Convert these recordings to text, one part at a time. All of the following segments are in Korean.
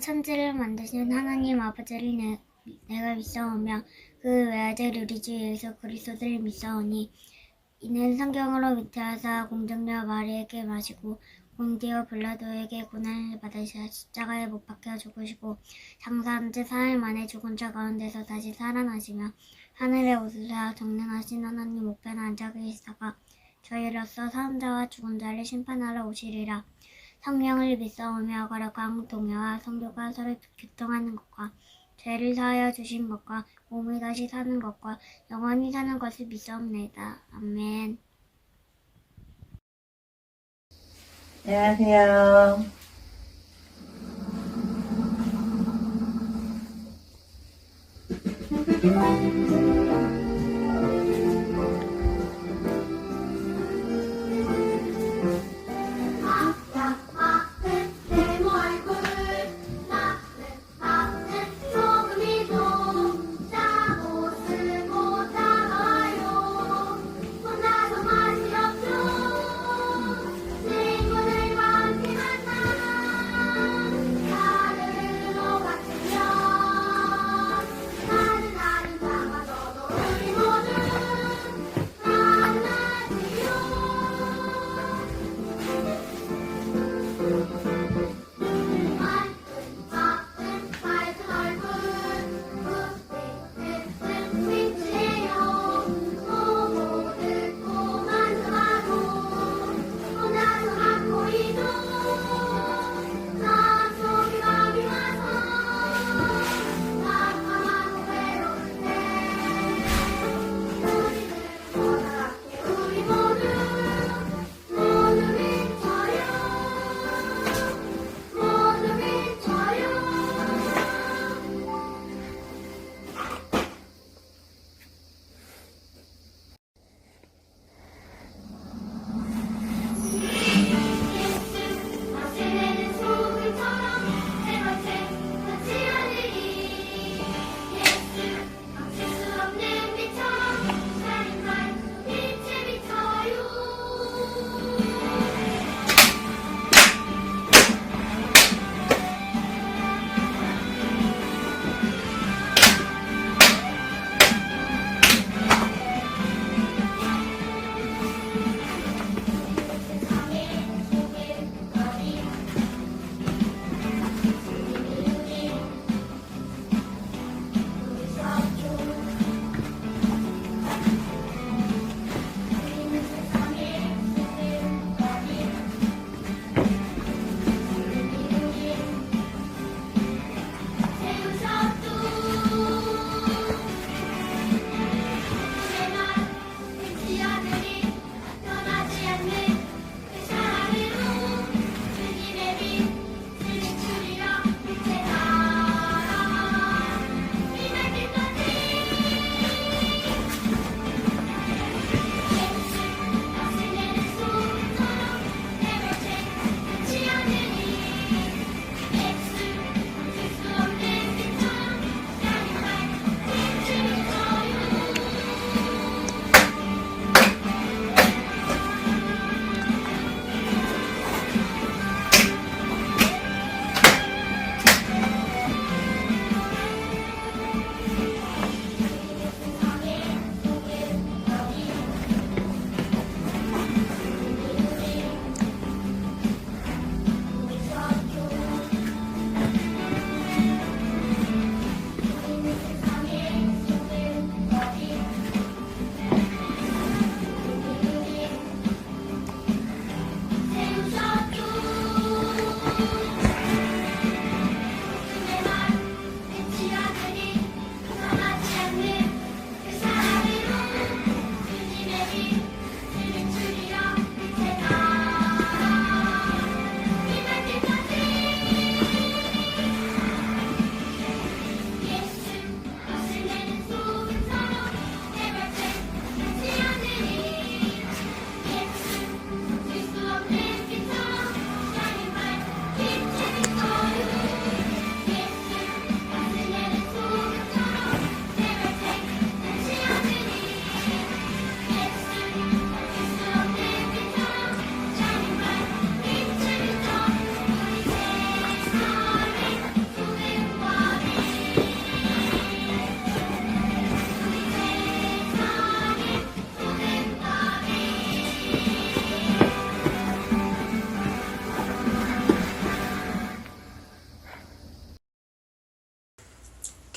천지를 만드신 하나님 아버지를 내가 믿사오며 그 외아들 우리 주 예수 그리스도를 믿사오니 이는 성경으로 맹세하사 공정녀 마리에게 마시고 본디오 빌라도에게 고난을 받으사 십자가에 못 박혀 죽으시고 장사한 지 4일 만에 죽은 자 가운데서 다시 살아나시며 하늘에 오르사 전능하신 하나님 우편에 앉아 계시다가 저희로서 사는 자와 죽은 자를 심판하러 오시리라. 성령을 믿사오며 거룩한 동요와 성도가 서로 교통하는 것과 죄를 사하여 주신 것과 몸이 다시 사는 것과 영원히 사는 것을 믿사옵나이다. 아멘. 안녕하세요.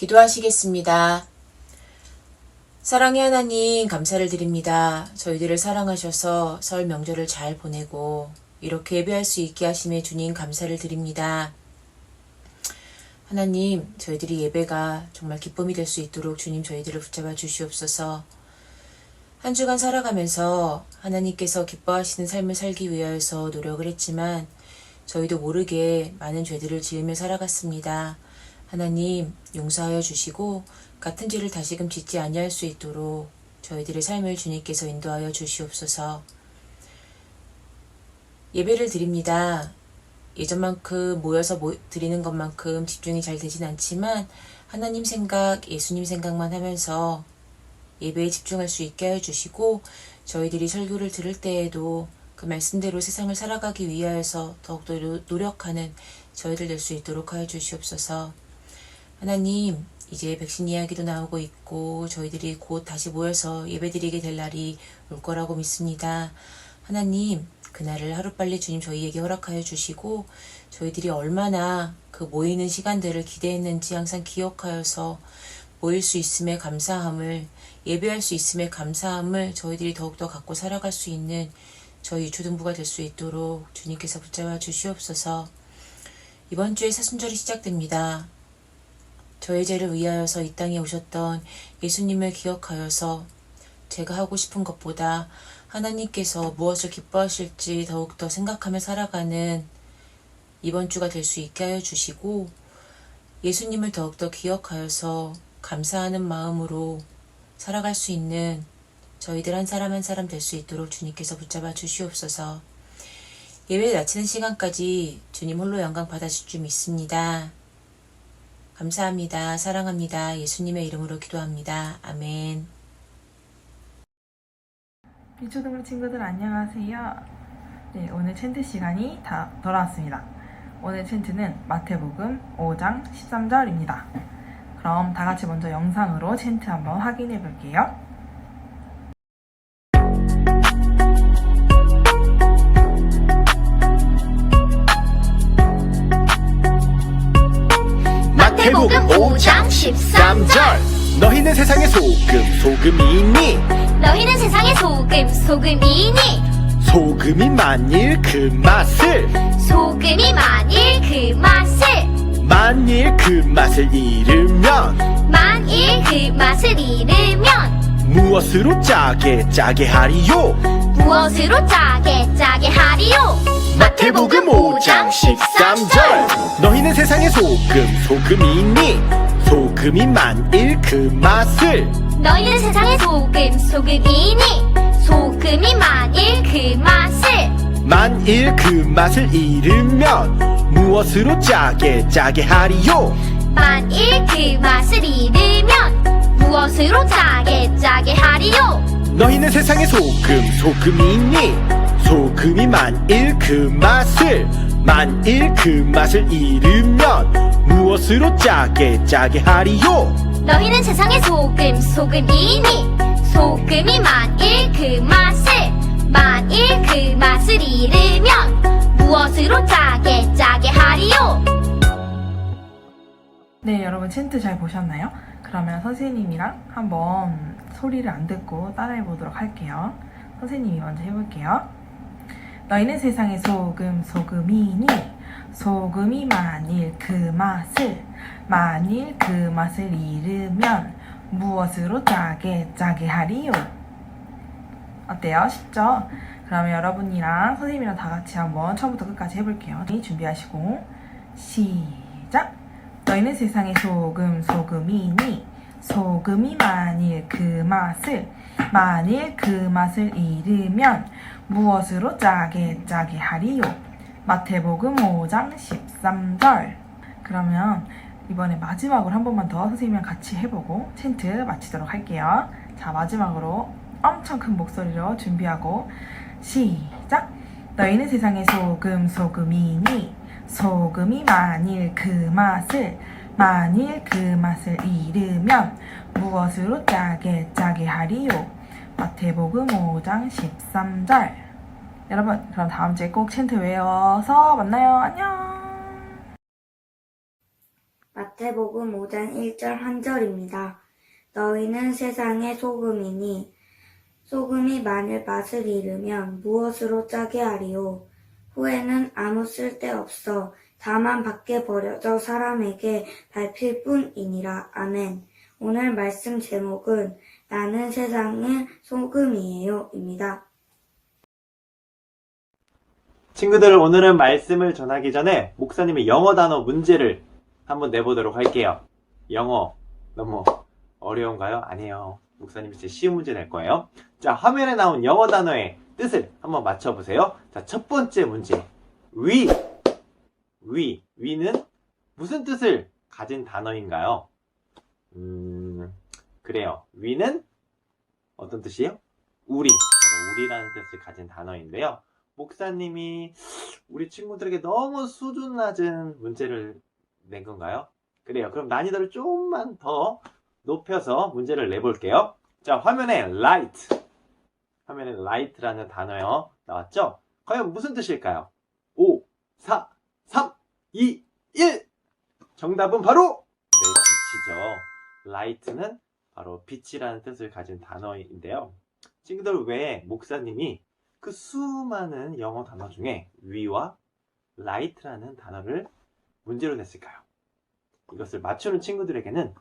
기도하시겠습니다. 사랑의 하나님, 감사를 드립니다. 저희들을 사랑하셔서 설 명절을 잘 보내고 이렇게 예배할 수 있게 하심에 주님 감사를 드립니다. 하나님, 저희들이 예배가 정말 기쁨이 될 수 있도록 주님 저희들을 붙잡아 주시옵소서. 한 주간 살아가면서 하나님께서 기뻐하시는 삶을 살기 위하여서 노력을 했지만 저희도 모르게 많은 죄들을 지으며 살아갔습니다. 하나님, 용서하여 주시고 같은 죄를 다시금 짓지 아니할 수 있도록 저희들의 삶을 주님께서 인도하여 주시옵소서. 예배를 드립니다. 예전만큼 모여서 드리는 것만큼 집중이 잘 되진 않지만 하나님 생각, 예수님 생각만 하면서 예배에 집중할 수 있게 하여 주시고 저희들이 설교를 들을 때에도 그 말씀대로 세상을 살아가기 위하여서 더욱더 노력하는 저희들 될 수 있도록 하여 주시옵소서. 하나님, 이제 백신 이야기도 나오고 있고 저희들이 곧 다시 모여서 예배드리게 될 날이 올 거라고 믿습니다. 하나님, 그날을 하루빨리 주님 저희에게 허락하여 주시고 저희들이 얼마나 그 모이는 시간들을 기대했는지 항상 기억하여서 모일 수 있음에 감사함을, 예배할 수 있음에 감사함을 저희들이 더욱더 갖고 살아갈 수 있는 저희 유초등부가 될 수 있도록 주님께서 붙잡아 주시옵소서. 이번 주에 사순절이 시작됩니다. 저의 죄를 위하여서 이 땅에 오셨던 예수님을 기억하여서 제가 하고 싶은 것보다 하나님께서 무엇을 기뻐하실지 더욱더 생각하며 살아가는 이번 주가 될 수 있게 하여 주시고 예수님을 더욱더 기억하여서 감사하는 마음으로 살아갈 수 있는 저희들 한 사람 한 사람 될 수 있도록 주님께서 붙잡아 주시옵소서. 예배 마치는 시간까지 주님 홀로 영광 받아주실 줄 믿습니다. 감사합니다. 사랑합니다. 예수님의 이름으로 기도합니다. 아멘. 유초등부 친구들 안녕하세요. 네, 오늘 챈트 시간이 다 돌아왔습니다. 오늘 챈트는 마태복음 5장 13절입니다. 그럼 다 같이 먼저 영상으로 챈트 한번 확인해 볼게요. 마태복음 5장 13절 너희는 세상의 소금, 소금이니 너희는 세상의 소금, 소금이니 소금이 만일 그 맛을 소금이 만일 그 맛을 잃으면 무엇으로 짜게 하리요? 무엇으로 짜게 하리요? 마태복음 5장 13절 너희는 세상의 소금, 소금이니 소금이 만일 그 맛을 너희는 세상의 소금, 소금이니 소금이 만일 그 맛을 잃으면 무엇으로 짜게 하리요? 만일 그 맛을 잃으면 무엇으로 짜게 하리요? 너희는 세상의 소금, 소금이니 소금이 만일 그 맛을 잃으면 무엇으로 짜게 하리요? 너희는 세상의 소금, 소금이니 소금이 만일 그 맛을 잃으면 무엇으로 짜게 하리요? 네, 여러분 챈트 잘 보셨나요? 그러면 선생님이랑 한번 소리를 안 듣고 따라해 보도록 할게요. 선생님이 먼저 해볼게요. 너희는 세상의 소금, 소금이니 소금이 만일 그 맛을 잃으면 무엇으로 짜게 하리요? 어때요? 쉽죠? 그러면 여러분이랑 선생님이랑 다 같이 한번 처음부터 끝까지 해볼게요. 준비하시고 시작! 너희는 세상의 소금, 소금이니 소금이 만일 그 맛을 잃으면 무엇으로 짜게 하리요? 마태복음 5장 13절. 그러면 이번에 마지막으로 한 번만 더 선생님이랑 같이 해보고 챈트 마치도록 할게요. 자, 마지막으로 엄청 큰 목소리로 준비하고 시작! 너희는 세상의 소금, 소금이니 소금이 만일 그 맛을 잃으면 무엇으로 짜게 하리요? 마태복음 5장 13절. 여러분, 그럼 다음 주에 꼭 챈트 외워서 만나요. 안녕! 마태복음 5장 1절 한 절입니다. 너희는 세상의 소금이니 소금이 만일 맛을 잃으면 무엇으로 짜게 하리요? 후에는 아무 쓸데없어 다만 밖에 버려져 사람에게 밟힐 뿐이니라. 아멘. 오늘 말씀 제목은 나는 세상의 소금이에요 입니다. 친구들, 오늘은 말씀을 전하기 전에 목사님의 영어 단어 문제를 한번 내보도록 할게요. 영어 너무 어려운가요? 아니에요. 목사님이 제일 쉬운 문제 낼 거예요. 자, 화면에 나온 영어 단어의 뜻을 한번 맞춰보세요. 자, 첫 번째 문제. 위는 무슨 뜻을 가진 단어인가요? 그래요. 위는 어떤 뜻이에요? 우리. 바로 우리라는 뜻을 가진 단어인데요. 목사님이 우리 친구들에게 너무 수준 낮은 문제를 낸 건가요? 그래요. 그럼 난이도를 조금만 더 높여서 문제를 내볼게요. 자, 화면에 light. 화면에 light라는 단어요. 나왔죠? 과연 무슨 뜻일까요? 5, 4, 3, 2, 1. 정답은 바로 빛이죠. light는 바로 빛이라는 뜻을 가진 단어인데요. 친구들, 왜 목사님이 그 수많은 영어 단어 중에 위와 light라는 단어를 문제로 냈을까요? 이것을 맞추는 친구들에게는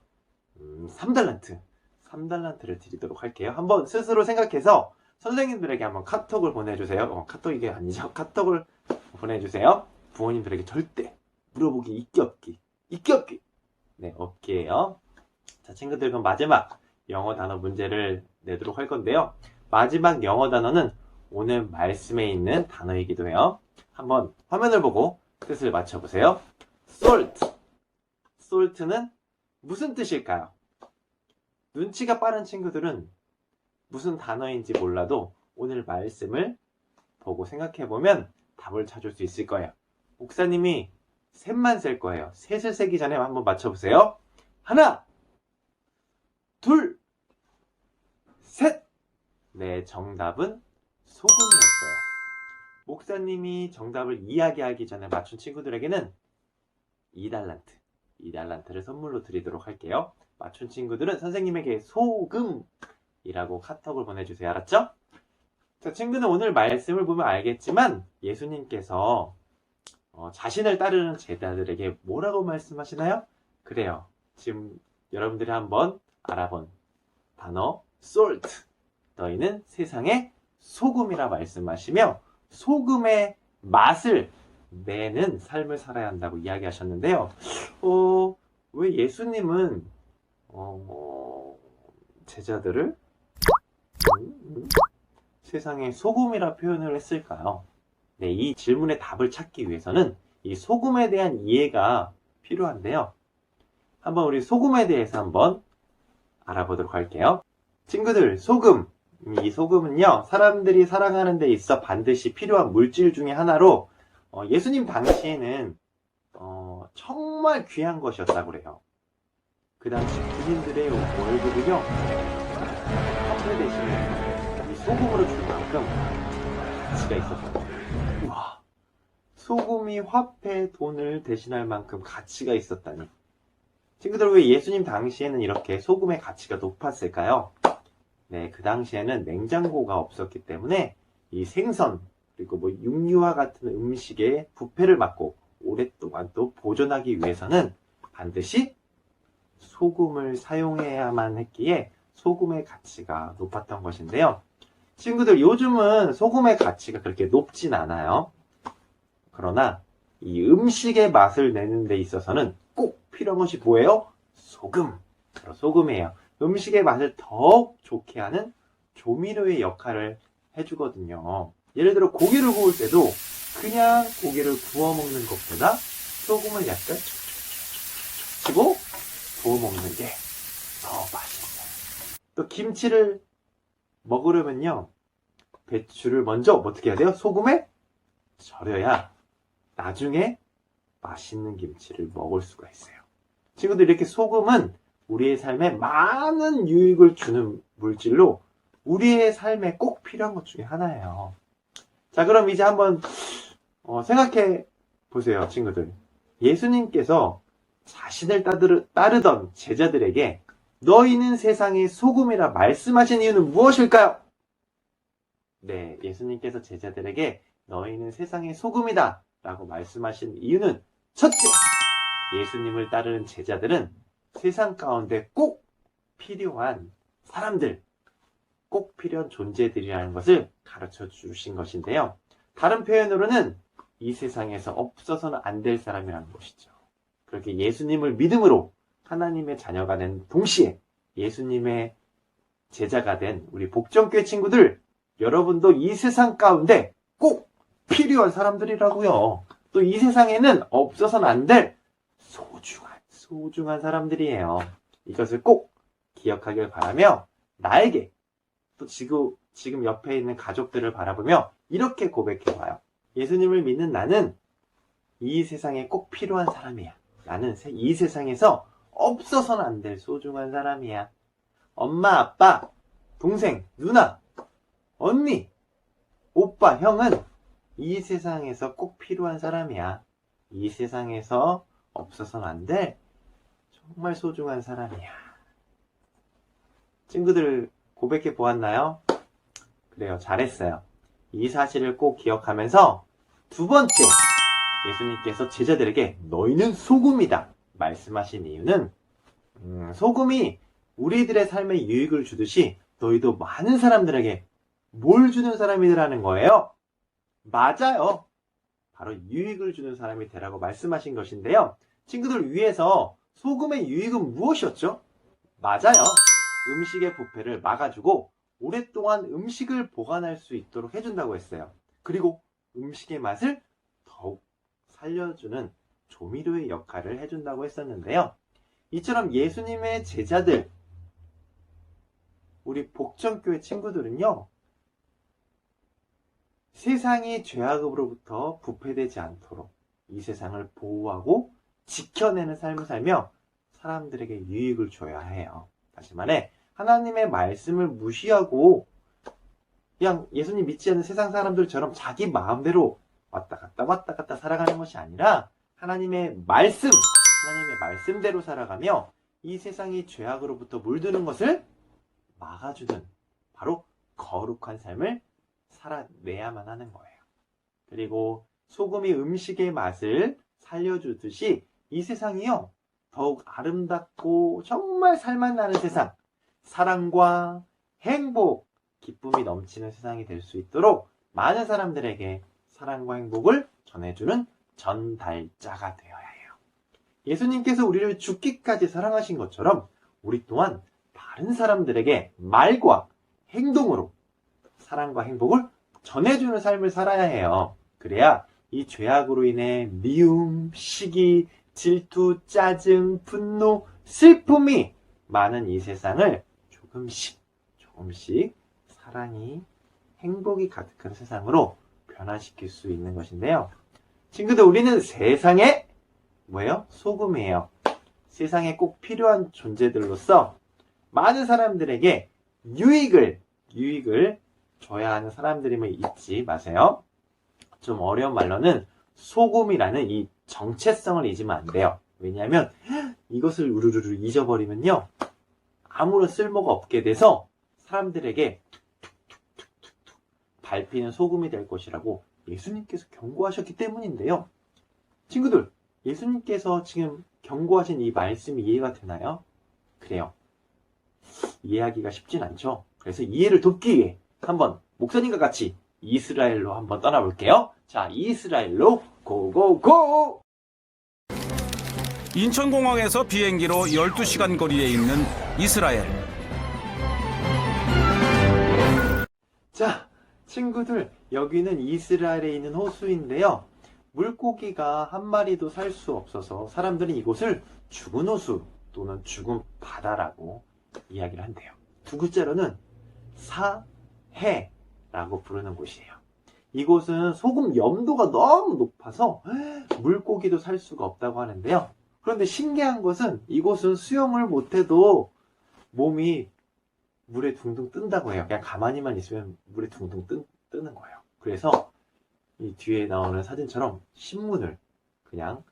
3달란트를 드리도록 할게요. 한번 스스로 생각해서 선생님들에게 한번 카톡을 보내주세요. 카톡이 아니죠. 카톡을 보내주세요. 부모님들에게 절대 물어보기 있기 없기. 네, 없기예요. 자, 친구들, 그럼 마지막 영어 단어 문제를 내도록 할 건데요. 마지막 영어 단어는 오늘 말씀에 있는 단어이기도 해요. 한번 화면을 보고 뜻을 맞춰보세요. salt는 무슨 뜻일까요? 눈치가 빠른 친구들은 무슨 단어인지 몰라도 오늘 말씀을 보고 생각해보면 답을 찾을 수 있을 거예요. 목사님이 셋만 셀 거예요. 셋을 세기 전에 한번 맞춰보세요. 하나, 둘, 셋. 네, 정답은 소금이었어요. 목사님이 정답을 이야기하기 전에 맞춘 친구들에게는 2달란트를 선물로 드리도록 할게요. 맞춘 친구들은 선생님에게 소금이라고 카톡을 보내주세요. 알았죠? 자, 친구는 오늘 말씀을 보면 알겠지만 예수님께서 자신을 따르는 제자들에게 뭐라고 말씀하시나요? 그래요. 지금 여러분들이 한번 알아본 단어 salt. 너희는 세상의 소금이라 말씀하시며 소금의 맛을 내는 삶을 살아야 한다고 이야기하셨는데요. 왜 예수님은 제자들을 세상의 소금이라 표현을 했을까요? 네, 이 질문의 답을 찾기 위해서는 이 소금에 대한 이해가 필요한데요. 한번 우리 소금에 대해서 한번 알아보도록 할게요. 친구들, 이 소금은요, 사람들이 살아가는 데 있어 반드시 필요한 물질 중에 하나로 예수님 당시에는 정말 귀한 것이었다고 그래요. 그 당시 군인들의 월급을요, 화폐 대신에 이 소금으로 줄 만큼 가치가 있었어요. 우와, 소금이 화폐 돈을 대신할 만큼 가치가 있었다니. 친구들, 왜 예수님 당시에는 이렇게 소금의 가치가 높았을까요? 네, 그 당시에는 냉장고가 없었기 때문에 이 생선 그리고 육류와 같은 음식의 부패를 막고 오랫동안 또 보존하기 위해서는 반드시 소금을 사용해야만 했기에 소금의 가치가 높았던 것인데요. 친구들, 요즘은 소금의 가치가 그렇게 높진 않아요. 그러나 이 음식의 맛을 내는 데 있어서는 꼭 필요한 것이 뭐예요? 소금. 바로 소금이에요. 음식의 맛을 더욱 좋게 하는 조미료의 역할을 해주거든요. 예를 들어 고기를 구울 때도 그냥 고기를 구워 먹는 것보다 소금을 약간 치고 구워 먹는 게 더 맛있어요. 또 김치를 먹으려면요, 배추를 먼저 어떻게 해야 돼요? 소금에 절여야 나중에 맛있는 김치를 먹을 수가 있어요. 친구들, 이렇게 소금은 우리의 삶에 많은 유익을 주는 물질로 우리의 삶에 꼭 필요한 것 중에 하나예요. 자, 그럼 이제 한번 생각해 보세요, 친구들. 예수님께서 자신을 따르던 제자들에게 너희는 세상의 소금이라 말씀하신 이유는 무엇일까요? 네, 예수님께서 제자들에게 너희는 세상의 소금이다 라고 말씀하신 이유는 첫째, 예수님을 따르는 제자들은 세상 가운데 꼭 필요한 사람들, 꼭 필요한 존재들이라는 것을 가르쳐 주신 것인데요. 다른 표현으로는 이 세상에서 없어서는 안 될 사람이라는 것이죠. 그렇게 예수님을 믿음으로 하나님의 자녀가 된 동시에 예수님의 제자가 된 우리 복정교회 친구들, 여러분도 이 세상 가운데 꼭 필요한 사람들이라고요. 또 이 세상에는 없어서는 안 될 소중한 사람들이에요. 이것을 꼭 기억하길 바라며 나에게 또 지금 옆에 있는 가족들을 바라보며 이렇게 고백해봐요. 예수님을 믿는 나는 이 세상에 꼭 필요한 사람이야. 나는 이 세상에서 없어서는 안 될 소중한 사람이야. 엄마, 아빠, 동생, 누나, 언니, 오빠, 형은 이 세상에서 꼭 필요한 사람이야. 이 세상에서 없어서는 안 될 정말 소중한 사람이야. 친구들 고백해 보았나요? 그래요. 잘했어요. 이 사실을 꼭 기억하면서 두 번째, 예수님께서 제자들에게 너희는 소금이다 말씀하신 이유는 소금이 우리들의 삶에 유익을 주듯이 너희도 많은 사람들에게 뭘 주는 사람이라는 거예요. 맞아요. 바로 유익을 주는 사람이 되라고 말씀하신 것인데요. 친구들 위해서 소금의 유익은 무엇이었죠? 맞아요. 음식의 부패를 막아주고 오랫동안 음식을 보관할 수 있도록 해준다고 했어요. 그리고 음식의 맛을 더욱 살려주는 조미료의 역할을 해준다고 했었는데요. 이처럼 예수님의 제자들, 우리 복정교회 친구들은요, 세상이 죄악으로부터 부패되지 않도록 이 세상을 보호하고 지켜내는 삶을 살며 사람들에게 유익을 줘야 해요. 다시 말해, 하나님의 말씀을 무시하고 그냥 예수님 믿지 않는 세상 사람들처럼 자기 마음대로 왔다 갔다 살아가는 것이 아니라 하나님의 말씀대로 살아가며 이 세상이 죄악으로부터 물드는 것을 막아주는 바로 거룩한 삶을 살아내야만 하는 거예요. 그리고 소금이 음식의 맛을 살려주듯이 이 세상이요, 더욱 아름답고 정말 살맛나는 세상, 사랑과 행복, 기쁨이 넘치는 세상이 될 수 있도록 많은 사람들에게 사랑과 행복을 전해주는 전달자가 되어야 해요. 예수님께서 우리를 죽기까지 사랑하신 것처럼 우리 또한 다른 사람들에게 말과 행동으로 사랑과 행복을 전해주는 삶을 살아야 해요. 그래야 이 죄악으로 인해 미움, 시기, 질투, 짜증, 분노, 슬픔이 많은 이 세상을 조금씩 사랑이, 행복이 가득한 세상으로 변화시킬 수 있는 것인데요. 친구들, 우리는 세상의 뭐예요? 소금이에요. 세상에 꼭 필요한 존재들로서 많은 사람들에게 유익을 줘야 하는 사람들임을 잊지 마세요. 좀 어려운 말로는 소금이라는 이 정체성을 잊으면 안 돼요. 왜냐하면 이것을 우르르 잊어버리면요, 아무런 쓸모가 없게 돼서 사람들에게 밟히는 소금이 될 것이라고 예수님께서 경고하셨기 때문인데요. 친구들, 예수님께서 지금 경고하신 이 말씀이 이해가 되나요? 그래요. 이해하기가 쉽진 않죠. 그래서 이해를 돕기 위해 한번 목사님과 같이 이스라엘로 한번 떠나볼게요. 자, 이스라엘로 고고고! 인천공항에서 비행기로 12시간 거리에 있는 이스라엘. 자, 친구들, 여기는 이스라엘에 있는 호수인데요. 물고기가 한 마리도 살 수 없어서 사람들은 이곳을 죽은 호수 또는 죽은 바다라고 이야기를 한대요. 두 글자로는 사해라고 부르는 곳이에요. 이곳은 소금 염도가 너무 높아서 물고기도 살 수가 없다고 하는데요. 그런데 신기한 것은 이곳은 수영을 못해도 몸이 물에 둥둥 뜬다고 해요. 그냥 가만히만 있으면 물에 둥둥 뜨는 거예요. 그래서 이 뒤에 나오는 사진처럼 신문을 그냥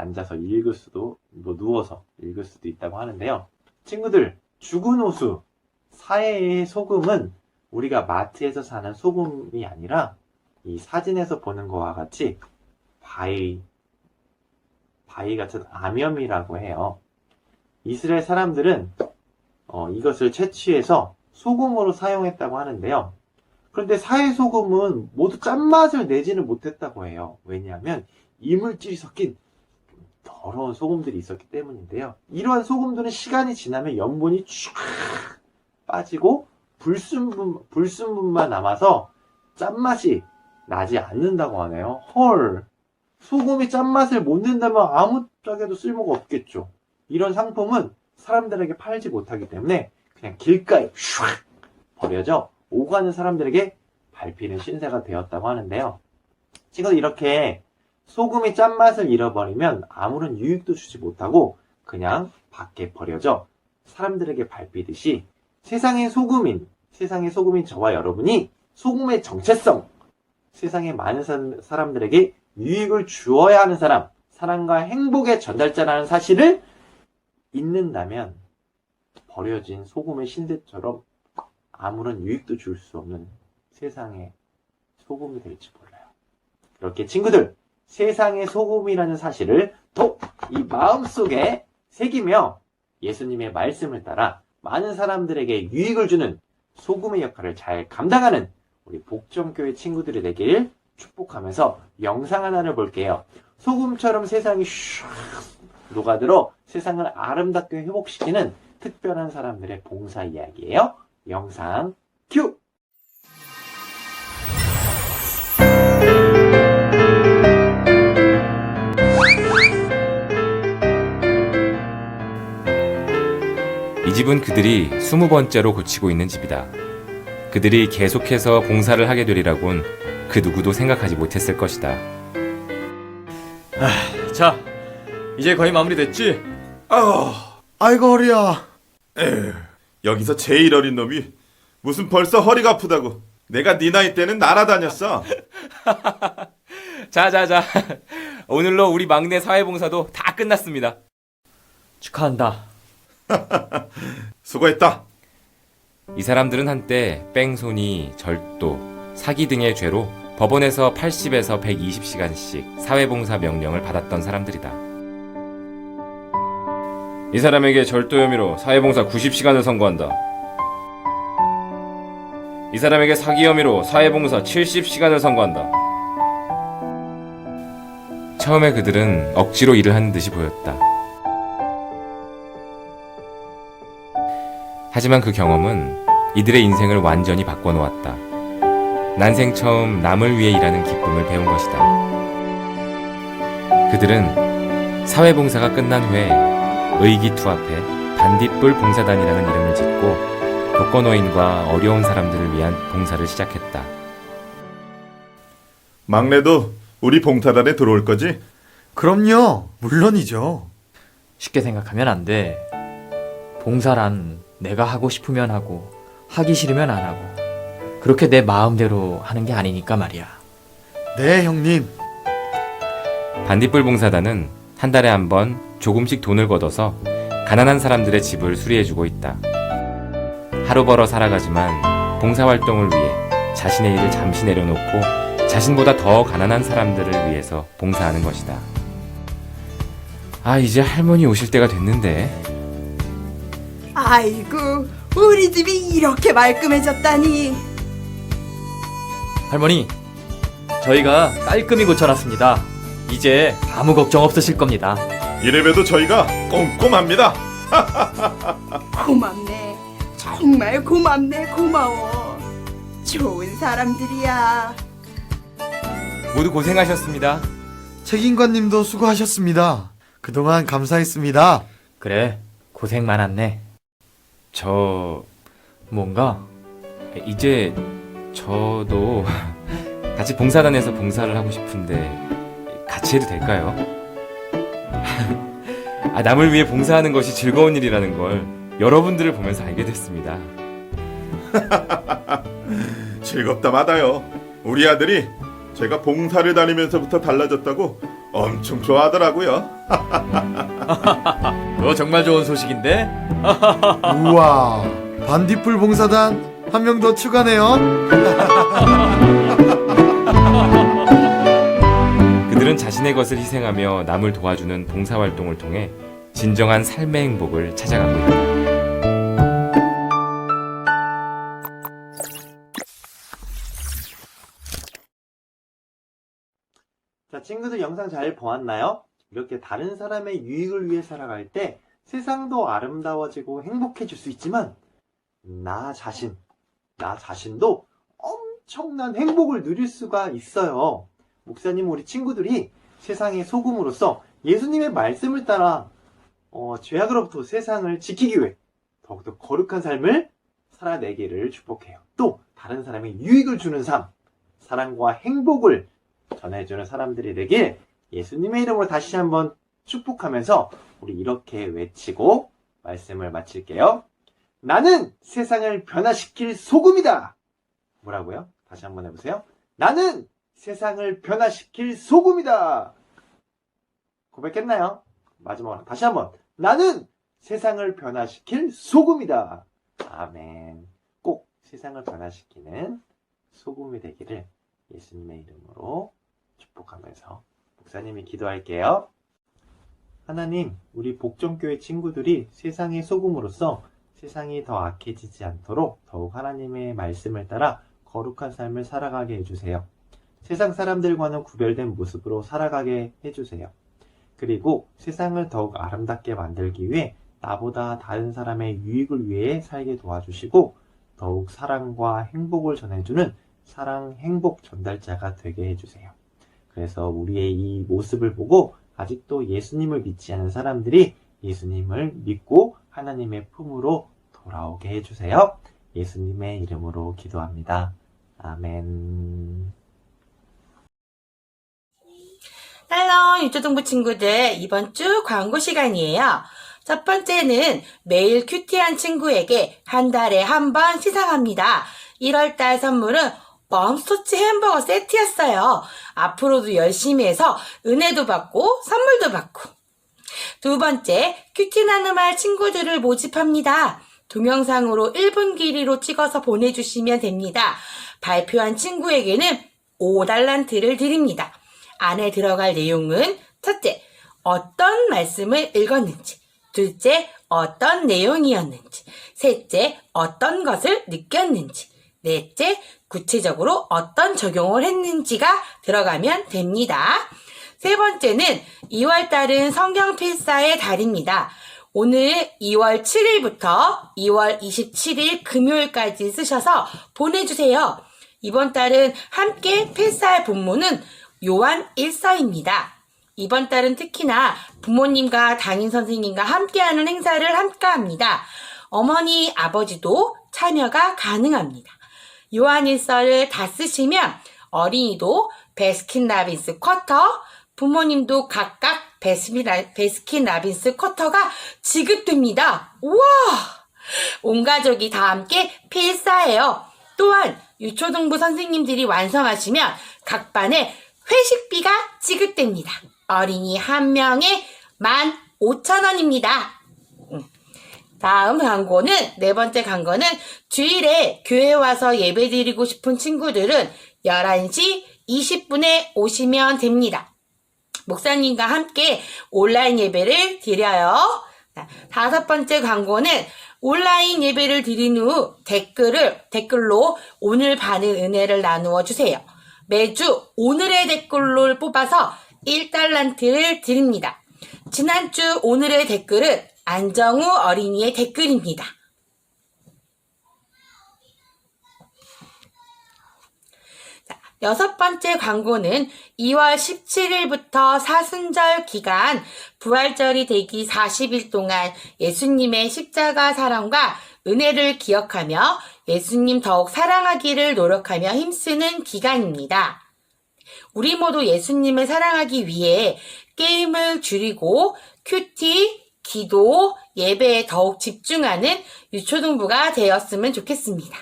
앉아서 읽을 수도, 뭐 누워서 읽을 수도 있다고 하는데요. 친구들, 죽은 호수, 사해의 소금은 우리가 마트에서 사는 소금이 아니라 이 사진에서 보는 것과 같이 바위 같은 암염이라고 해요. 이스라엘 사람들은 이것을 채취해서 소금으로 사용했다고 하는데요. 그런데 사해 소금은 모두 짠맛을 내지는 못했다고 해요. 왜냐하면 이물질이 섞인 더러운 소금들이 있었기 때문인데요. 이러한 소금들은 시간이 지나면 염분이 쫙 빠지고 불순물만 남아서 짠맛이 나지 않는다고 하네요. 헐, 소금이 짠맛을 못 낸다면 아무 짝에도 쓸모가 없겠죠. 이런 상품은 사람들에게 팔지 못하기 때문에 그냥 길가에 슉 버려져 오가는 사람들에게 밟히는 신세가 되었다고 하는데요. 친구들, 이렇게 소금이 짠맛을 잃어버리면 아무런 유익도 주지 못하고 그냥 밖에 버려져 사람들에게 밟히듯이 세상의 소금인 저와 여러분이 소금의 정체성, 세상의 많은 사람들에게 유익을 주어야 하는 사람, 사랑과 행복의 전달자라는 사실을 잊는다면 버려진 소금의 신세처럼 아무런 유익도 줄 수 없는 세상의 소금이 될지 몰라요. 그렇게 친구들, 세상의 소금이라는 사실을 더 이 마음속에 새기며 예수님의 말씀을 따라 많은 사람들에게 유익을 주는 소금의 역할을 잘 감당하는 우리 복정교회 친구들이 되길 축복하면서 영상 하나를 볼게요. 소금처럼 세상이 슉 녹아들어 세상을 아름답게 회복시키는 특별한 사람들의 봉사 이야기예요. 영상 큐! 이 집은 그들이 20번째로 고치고 있는 집이다. 그들이 계속해서 봉사를 하게 되리라곤 그 누구도 생각하지 못했을 것이다. 자, 이제 거의 마무리됐지? 아이고 허리야. 여기서 제일 어린 놈이 무슨 벌써 허리가 아프다고. 내가 네 나이 때는 날아다녔어. 자자자, 오늘로 우리 막내 사회봉사도 다 끝났습니다. 축하한다. 수고했다. 이 사람들은 한때 뺑소니, 절도, 사기 등의 죄로 법원에서 80에서 120시간씩 사회봉사 명령을 받았던 사람들이다. 이 사람에게 절도 혐의로 사회봉사 90시간을 선고한다. 이 사람에게 사기 혐의로 사회봉사 70시간을 선고한다. 처음에 그들은 억지로 일을 하는 듯이 보였다. 하지만 그 경험은 이들의 인생을 완전히 바꿔놓았다. 난생 처음 남을 위해 일하는 기쁨을 배운 것이다. 그들은 사회봉사가 끝난 후에 의기투합해 반딧불 봉사단이라는 이름을 짓고 독거노인과 어려운 사람들을 위한 봉사를 시작했다. 막내도 우리 봉사단에 들어올 거지? 그럼요. 물론이죠. 쉽게 생각하면 안 돼. 봉사란 내가 하고 싶으면 하고 하기 싫으면 안 하고 그렇게 내 마음대로 하는 게 아니니까 말이야. 네, 형님. 반딧불 봉사단은 한 달에 한 번 조금씩 돈을 걷어서 가난한 사람들의 집을 수리해주고 있다. 하루 벌어 살아가지만 봉사활동을 위해 자신의 일을 잠시 내려놓고 자신보다 더 가난한 사람들을 위해서 봉사하는 것이다. 아, 이제 할머니 오실 때가 됐는데. 아이고, 우리 집이 이렇게 말끔해졌다니. 할머니, 저희가 깔끔히 고쳐놨습니다. 이제 아무 걱정 없으실 겁니다. 이래봬도 저희가 꼼꼼합니다. 고맙네. 정말 고맙네. 고마워. 좋은 사람들이야. 모두 고생하셨습니다. 책임관님도 수고하셨습니다. 그동안 감사했습니다. 그래, 고생 많았네. 뭔가? 이제 저도 같이 봉사단에서 봉사를 하고 싶은데 같이 해도 될까요? 남을 위해 봉사하는 것이 즐거운 일이라는 걸 여러분들을 보면서 알게 됐습니다. 즐겁다 마다요. 우리 아들이 제가 봉사를 다니면서부터 달라졌다고 엄청 좋아하더라고요. 그거 정말 좋은 소식인데? 우와, 반딧불 봉사단 한 명 더 추가네요. 그들은 자신의 것을 희생하며 남을 도와주는 봉사활동을 통해 진정한 삶의 행복을 찾아가고 있다. 자, 친구들 영상 잘 보았나요? 이렇게 다른 사람의 유익을 위해 살아갈 때 세상도 아름다워지고 행복해질 수 있지만 나 자신도 엄청난 행복을 누릴 수가 있어요. 목사님, 우리 친구들이 세상의 소금으로서 예수님의 말씀을 따라 죄악으로부터 세상을 지키기 위해 더욱더 거룩한 삶을 살아내기를 축복해요. 또 다른 사람의 유익을 주는 삶, 사랑과 행복을 전해주는 사람들이 되길 예수님의 이름으로 다시 한번 축복하면서 우리 이렇게 외치고 말씀을 마칠게요. 나는 세상을 변화시킬 소금이다. 뭐라고요? 다시 한번 해보세요. 나는 세상을 변화시킬 소금이다. 고백했나요? 마지막으로 다시 한번. 나는 세상을 변화시킬 소금이다. 아멘. 꼭 세상을 변화시키는 소금이 되기를 예수님의 이름으로 축복하면서 목사님이 기도할게요. 하나님, 우리 복정교회 친구들이 세상의 소금으로서 세상이 더 악해지지 않도록 더욱 하나님의 말씀을 따라 거룩한 삶을 살아가게 해주세요. 세상 사람들과는 구별된 모습으로 살아가게 해주세요. 그리고 세상을 더욱 아름답게 만들기 위해 나보다 다른 사람의 유익을 위해 살게 도와주시고 더욱 사랑과 행복을 전해주는 사랑, 행복 전달자가 되게 해주세요. 그래서 우리의 이 모습을 보고 아직도 예수님을 믿지 않은 사람들이 예수님을 믿고 하나님의 품으로 돌아오게 해주세요. 예수님의 이름으로 기도합니다. 아멘. 헬로 유초등부 친구들, 이번 주 광고 시간이에요. 첫 번째는 매일 큐티한 친구에게 한 달에 한 번 시상합니다. 1월달 선물은 멈스터치 햄버거 세트였어요. 앞으로도 열심히 해서 은혜도 받고 선물도 받고. 두 번째, 큐티 나눔할 친구들을 모집합니다. 동영상으로 1분 길이로 찍어서 보내주시면 됩니다. 발표한 친구에게는 5달란트를 드립니다. 안에 들어갈 내용은 첫째, 어떤 말씀을 읽었는지, 둘째, 어떤 내용이었는지, 셋째, 어떤 것을 느꼈는지, 넷째, 구체적으로 어떤 적용을 했는지가 들어가면 됩니다. 세 번째는 2월달은 성경 필사의 달입니다. 오늘 2월 7일부터 2월 27일 금요일까지 쓰셔서 보내주세요. 이번 달은 함께 필사할 본문은 요한 1서입니다. 이번 달은 특히나 부모님과 담임 선생님과 함께하는 행사를 함께합니다. 어머니, 아버지도 참여가 가능합니다. 요한 1서를 다 쓰시면 어린이도 베스킨라빈스 쿼터, 부모님도 각각 베스킨라빈스 쿼터가 지급됩니다. 우와! 온 가족이 다 함께 필사해요. 또한 유초등부 선생님들이 완성하시면 각 반에 회식비가 지급됩니다. 어린이 한 명에 15,000원입니다. 다음 광고는, 네 번째 광고는 주일에 교회 와서 예배 드리고 싶은 친구들은 11시 20분에 오시면 됩니다. 목사님과 함께 온라인 예배를 드려요. 다섯 번째 광고는 온라인 예배를 드린 후 댓글로 오늘 받은 은혜를 나누어 주세요. 매주 오늘의 댓글로 뽑아서 1달란트를 드립니다. 지난주 오늘의 댓글은 안정우 어린이의 댓글입니다. 여섯 번째 광고는 2월 17일부터 사순절 기간 부활절이 되기 40일 동안 예수님의 십자가 사랑과 은혜를 기억하며 예수님 더욱 사랑하기를 노력하며 힘쓰는 기간입니다. 우리 모두 예수님을 사랑하기 위해 게임을 줄이고 큐티, 기도, 예배에 더욱 집중하는 유초등부가 되었으면 좋겠습니다.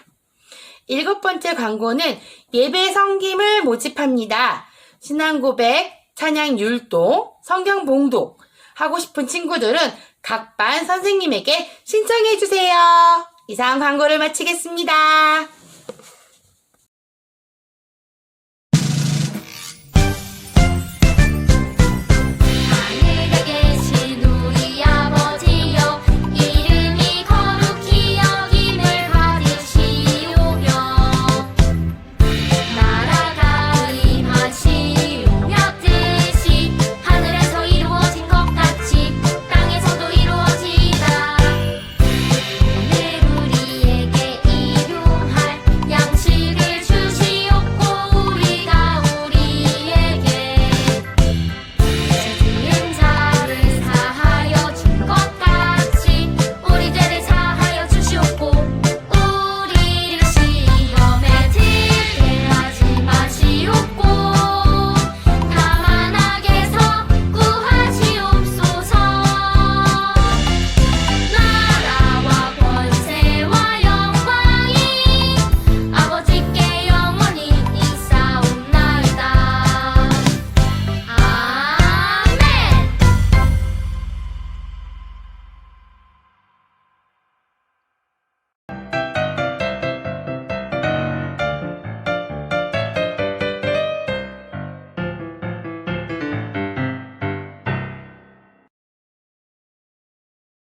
일곱 번째 광고는 예배 성김을 모집합니다. 신앙고백, 찬양 율동, 성경 봉독, 하고 싶은 친구들은 각 반 선생님에게 신청해 주세요. 이상 광고를 마치겠습니다.